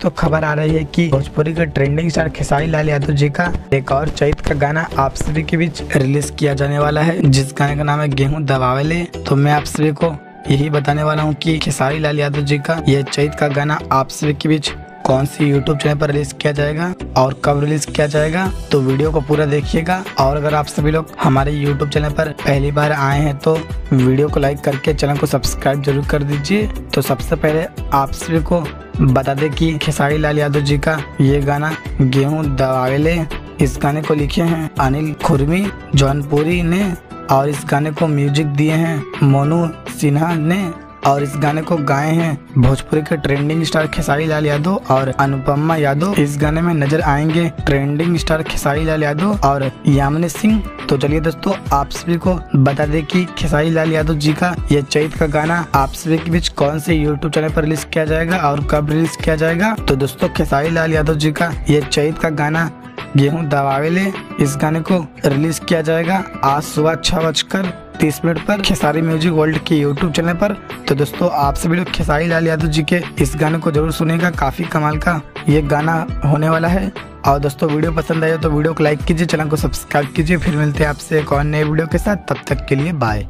दोस्तों खबर आ रही है कि भोजपुरी के ट्रेंडिंग स्टार खेसारी लाल यादव जी का एक और चैत का गाना आप सभी के बीच रिलीज किया जाने वाला है, जिस गाने का नाम है गेहूं दबावेले। तो मैं आप सभी को यही बताने वाला हूं कि खेसारी लाल यादव जी का यह चैत का गाना आप सभी के बीच कौन सी यूट्यूब चैनल पर रिलीज किया जाएगा और कब रिलीज किया जाएगा। तो वीडियो को पूरा देखिएगा। और अगर आप सभी लोग हमारे यूट्यूब चैनल पर पहली बार आए हैं तो वीडियो को लाइक करके चैनल को सब्सक्राइब जरूर कर दीजिए। तो सबसे पहले आप सभी को बता दें कि खेसारी लाल यादव जी का ये गाना गेहूं दबावेले, इस गाने को लिखे हैं अनिल खुरमी जौनपुरी ने और इस गाने को म्यूजिक दिए हैं मोनू सिन्हा ने और इस गाने को गाए हैं भोजपुरी के ट्रेंडिंग स्टार खेसारी लाल यादव और अनुपमा यादव। इस गाने में नजर आएंगे ट्रेंडिंग स्टार खेसारी लाल यादव और यामिनी सिंह। तो चलिए दोस्तों आप सभी को बता दें कि खेसारी लाल यादव जी का यह चैत का गाना आप सभी के बीच कौन से यूट्यूब चैनल पर रिलीज किया जाएगा और कब रिलीज किया जाएगा। तो दोस्तों खेसारी लाल यादव जी का यह चैत का गाना गेहूं दबावेले, इस गाने को रिलीज किया जाएगा आज सुबह 6:30 पर खेसारी म्यूजिक वर्ल्ड के यूट्यूब चैनल पर। तो दोस्तों आप सभी लोग खेसारी लाल यादव जी के इस गाने को जरूर सुनेगा, काफी कमाल का ये गाना होने वाला है। और दोस्तों वीडियो पसंद आया तो वीडियो को लाइक कीजिए, चैनल को सब्सक्राइब कीजिए। फिर मिलते हैं आपसे एक और नए वीडियो के साथ, तब तक के लिए बाय।